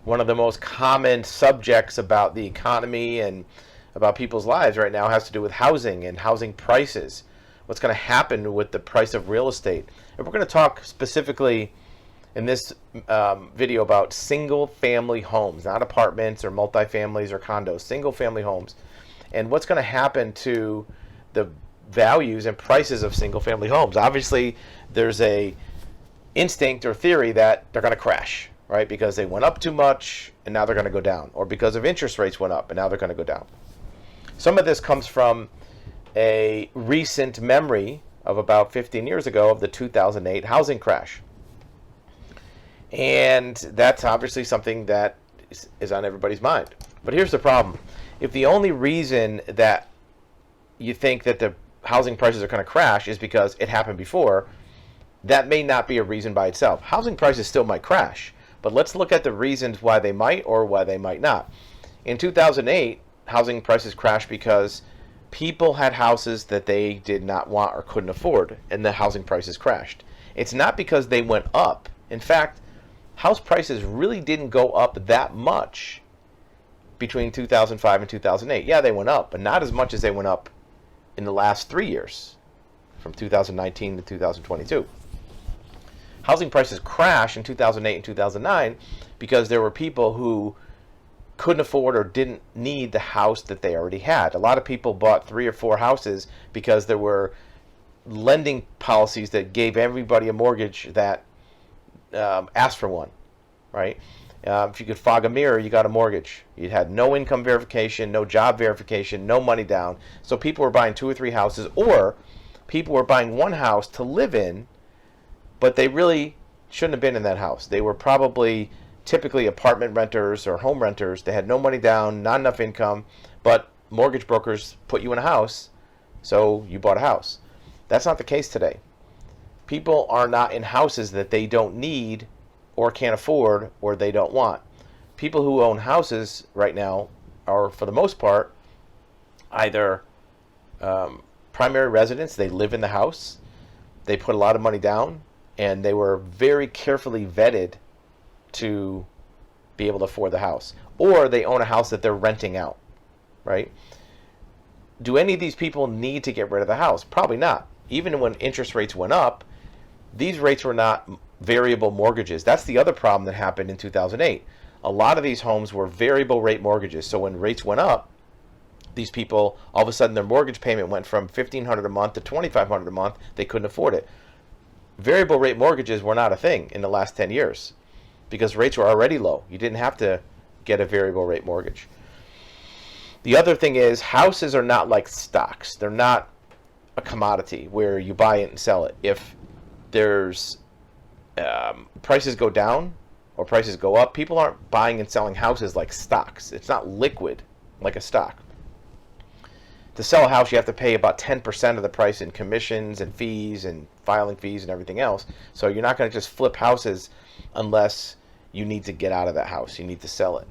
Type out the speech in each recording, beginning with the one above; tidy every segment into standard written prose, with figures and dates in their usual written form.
One of the most common subjects about the economy and about people's lives right now has to do with housing and housing prices. What's going to happen with the price of real estate? And we're going to talk specifically in this video about single family homes, not apartments or multifamilies or condos, single family homes, and what's going to happen to the values and prices of single family homes. Obviously, there's a instinct or theory that they're going to crash, right? Because they went up too much and now they're going to go down, or because of interest rates went up and now they're going to go down. Some of this comes from a recent memory of about 15 years ago of the 2008 housing crash. And that's obviously something that is on everybody's mind. But here's the problem. If the only reason that you think that the housing prices are going to crash is because it happened before, that may not be a reason by itself. Housing prices still might crash, but let's look at the reasons why they might or why they might not. In 2008, housing prices crashed because people had houses that they did not want or couldn't afford, and the housing prices crashed. It's not because they went up. In fact, house prices really didn't go up that much between 2005 and 2008. Yeah, they went up, but not as much as they went up in the last 3 years, from 2019 to 2022. Housing prices crashed in 2008 and 2009 because there were people who couldn't afford or didn't need the house that they already had. A lot of people bought 3 or 4 houses because there were lending policies that gave everybody a mortgage that asked for one, right? If you could fog a mirror, you got a mortgage. You had no income verification, no job verification, no money down. So people were buying 2 or 3 houses, or people were buying one house to live in, but they really shouldn't have been in that house. They were probably typically apartment renters or home renters. They had no money down, not enough income, but mortgage brokers put you in a house, so you bought a house. That's not the case today. People are not in houses that they don't need or can't afford or they don't want. People who own houses right now are, for the most part, either primary residents. They live in the house, they put a lot of money down, and they were very carefully vetted to be able to afford the house. Or they own a house that they're renting out, right? Do any of these people need to get rid of the house? Probably not. Even when interest rates went up, these rates were not variable mortgages. That's the other problem that happened in 2008. A lot of these homes were variable rate mortgages. So when rates went up, these people, all of a sudden their mortgage payment went from $1,500 a month to $2,500 a month. They couldn't afford it. Variable rate mortgages were not a thing in the last 10 years because rates were already low. You didn't have to get a variable rate mortgage. The other thing is, houses are not like stocks. They're not a commodity where you buy it and sell it. If there's prices go down or prices go up, people aren't buying and selling houses like stocks. It's not liquid like a stock. To sell a house, you have to pay about 10% of the price in commissions and fees and filing fees and everything else. So you're not going to just flip houses unless you need to get out of that house. You need to sell it.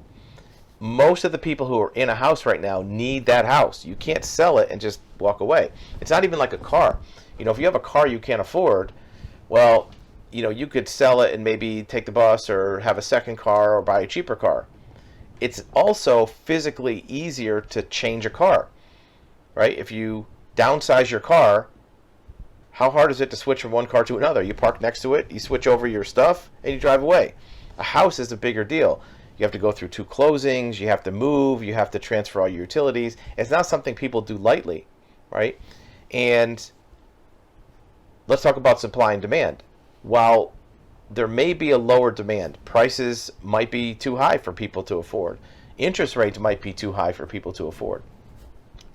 Most of the people who are in a house right now need that house. You can't sell it and just walk away. It's not even like a car. You know, if you have a car you can't afford, well, you know, you could sell it and maybe take the bus or have a second car or buy a cheaper car. It's also physically easier to change a car, right? If you downsize your car, how hard is it to switch from one car to another? You park next to it, you switch over your stuff, and you drive away. A house is a bigger deal. You have to go through 2 closings, you have to move, you have to transfer all your utilities. It's not something people do lightly, right? And let's talk about supply and demand. While there may be a lower demand, prices might be too high for people to afford. Interest rates might be too high for people to afford.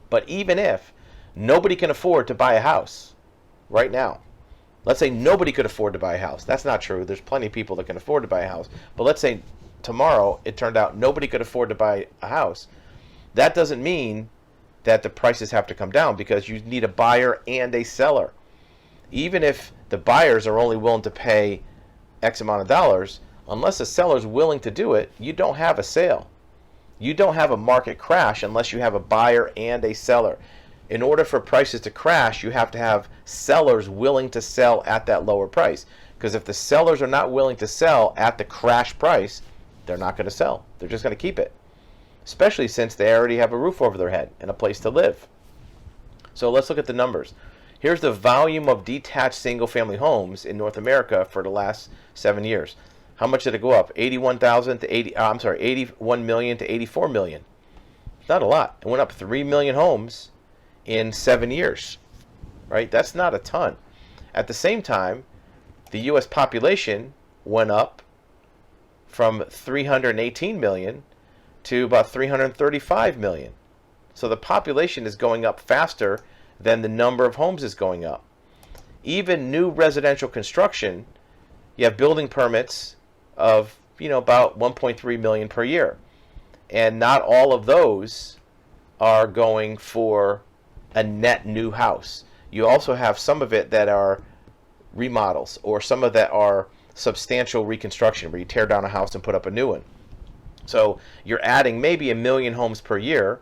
But even if nobody can afford to buy a house right now, let's say nobody could afford to buy a house. That's not true. There's plenty of people that can afford to buy a house. But let's say tomorrow it turned out nobody could afford to buy a house. That doesn't mean that the prices have to come down, because you need a buyer and a seller. Even if the buyers are only willing to pay X amount of dollars, unless the seller's willing to do it, you don't have a sale. You don't have a market crash unless you have a buyer and a seller. In order for prices to crash, you have to have sellers willing to sell at that lower price. Because if the sellers are not willing to sell at the crash price, they're not going to sell. They're just going to keep it, especially since they already have a roof over their head and a place to live. So let's look at the numbers. Here's the volume of detached single-family homes in North America for the last 7 years. How much did it go up? 81,000 to 81 million to 84 million. It's not a lot. It went up 3 million homes in 7 years, right? That's not a ton. At the same time, the U.S. population went up from 318 million to about 335 million. So the population is going up faster than the number of homes is going up. Even new residential construction, you have building permits of, about 1.3 million per year. And not all of those are going for a net new house. You also have some of it that are remodels, or some of that are substantial reconstruction where you tear down a house and put up a new one. So you're adding maybe 1 million homes per year.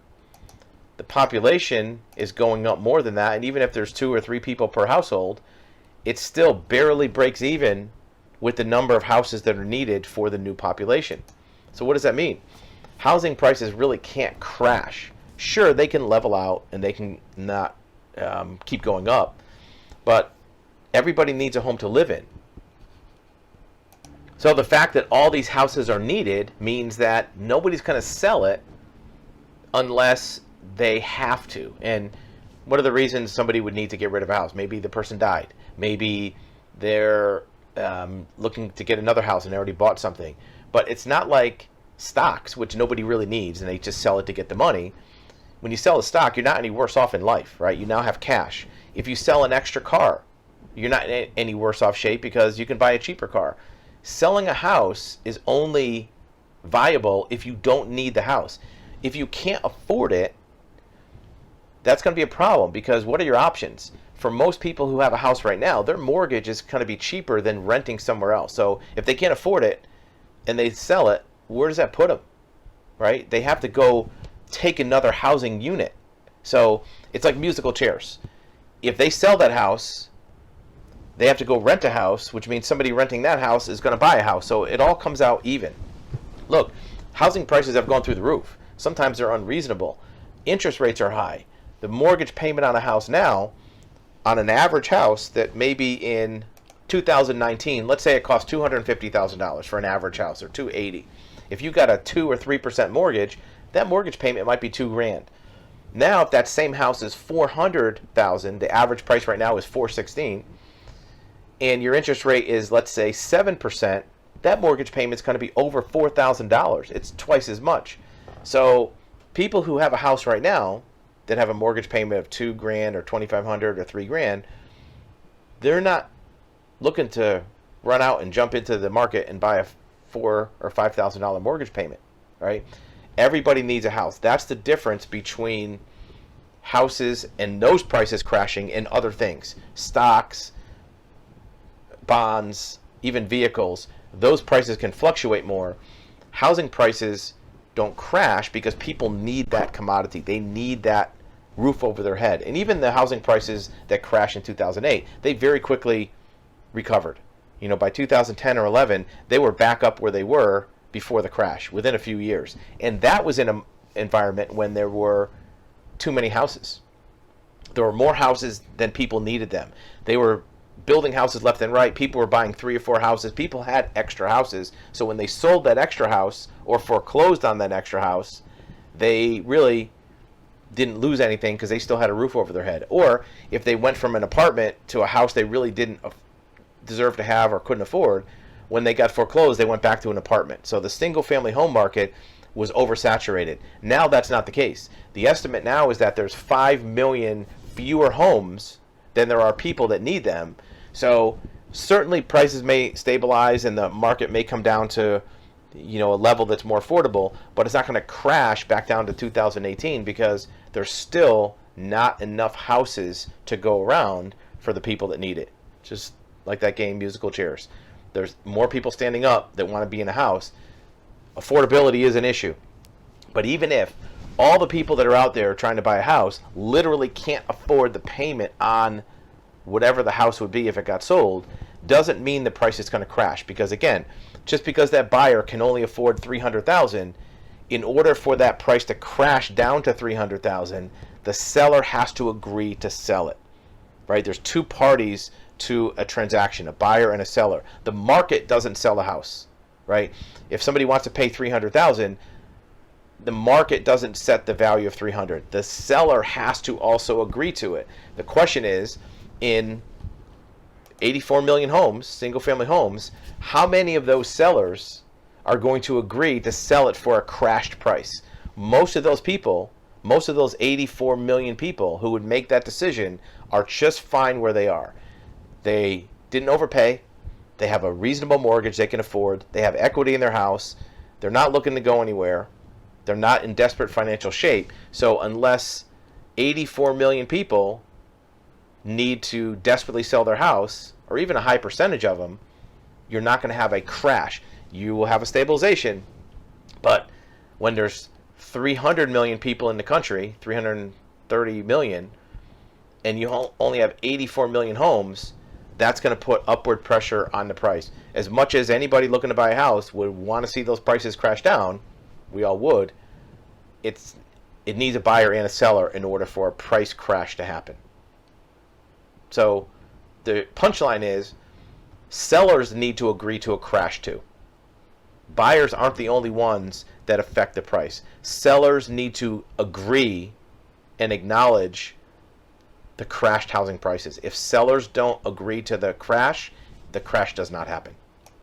The population is going up more than that, and even if there's 2 or 3 people per household, it still barely breaks even with the number of houses that are needed for the new population. So what does that mean? Housing prices really can't crash. Sure, they can level out and they can not keep going up, but everybody needs a home to live in. So the fact that all these houses are needed means that nobody's going to sell it unless they have to. And what are the reasons somebody would need to get rid of a house? Maybe the person died. Maybe they're looking to get another house and they already bought something. But it's not like stocks, which nobody really needs, and they just sell it to get the money. When you sell a stock, you're not any worse off in life, right? You now have cash. If you sell an extra car, you're not in any worse off shape because you can buy a cheaper car. Selling a house is only viable if you don't need the house. If you can't afford it, that's going to be a problem, because what are your options? For most people who have a house right now, their mortgage is going to be cheaper than renting somewhere else. So if they can't afford it and they sell it, where does that put them, right? They have to go take another housing unit. So it's like musical chairs. If they sell that house, they have to go rent a house, which means somebody renting that house is going to buy a house. So it all comes out even. Look, housing prices have gone through the roof. Sometimes they're unreasonable. Interest rates are high. The mortgage payment on a house now, on an average house that maybe in 2019, let's say it costs $250,000 for an average house, or $280,000. If you got a 2 or 3% mortgage, that mortgage payment might be $2,000. Now, if that same house is $400,000, the average price right now is $416,000, and your interest rate is, let's say, 7%, that mortgage payment is going to be over $4,000. It's twice as much. So people who have a house right now that have a mortgage payment of $2,000 or $2,500 or $3,000, they're not looking to run out and jump into the market and buy a $4,000 or $5,000 mortgage payment, right? Everybody needs a house. That's the difference between houses and those prices crashing and other things. Stocks, bonds, even vehicles. Those prices can fluctuate more. Housing prices don't crash because people need that commodity. They need that roof over their head. And even the housing prices that crashed in 2008, they very quickly recovered. By 2010 or 11, they were back up where they were before the crash within a few years. And that was in an environment when there were too many houses. There were more houses than people needed them. They were building houses left and right. People were buying 3 or 4 houses. People had extra houses. So when they sold that extra house or foreclosed on that extra house, they really didn't lose anything because they still had a roof over their head. Or if they went from an apartment to a house they really didn't deserve to have or couldn't afford, when they got foreclosed, they went back to an apartment. So the single-family home market was oversaturated. Now that's not the case. The estimate now is that there's 5 million fewer homes than there are people that need them. So certainly prices may stabilize and the market may come down to a level that's more affordable, but it's not going to crash back down to 2018 because there's still not enough houses to go around for the people that need it. Just like that game, musical chairs. There's more people standing up that want to be in a house. Affordability is an issue. But even if all the people that are out there trying to buy a house literally can't afford the payment on whatever the house would be if it got sold, doesn't mean the price is going to crash. Because again, just because that buyer can only afford 300,000, in order for that price to crash down to 300,000, the seller has to agree to sell it. Right? There's two parties to a transaction, a buyer and a seller. The market doesn't sell a house, right? If somebody wants to pay 300,000, the market doesn't set the value of 300. The seller has to also agree to it. The question is, in 84 million homes, single-family homes, how many of those sellers are going to agree to sell it for a crashed price? Most of those people, most of those 84 million people who would make that decision are just fine where they are. They didn't overpay. They have a reasonable mortgage they can afford. They have equity in their house. They're not looking to go anywhere. They're not in desperate financial shape. So unless 84 million people need to desperately sell their house, or even a high percentage of them, you're not going to have a crash. You will have a stabilization. But when there's 300 million people in the country, 330 million, and you only have 84 million homes, that's going to put upward pressure on the price. As much as anybody looking to buy a house would want to see those prices crash down, we all would, it needs a buyer and a seller in order for a price crash to happen. So the punchline is, sellers need to agree to a crash too. Buyers aren't the only ones that affect the price. Sellers need to agree and acknowledge the crashed housing prices. If sellers don't agree to the crash does not happen.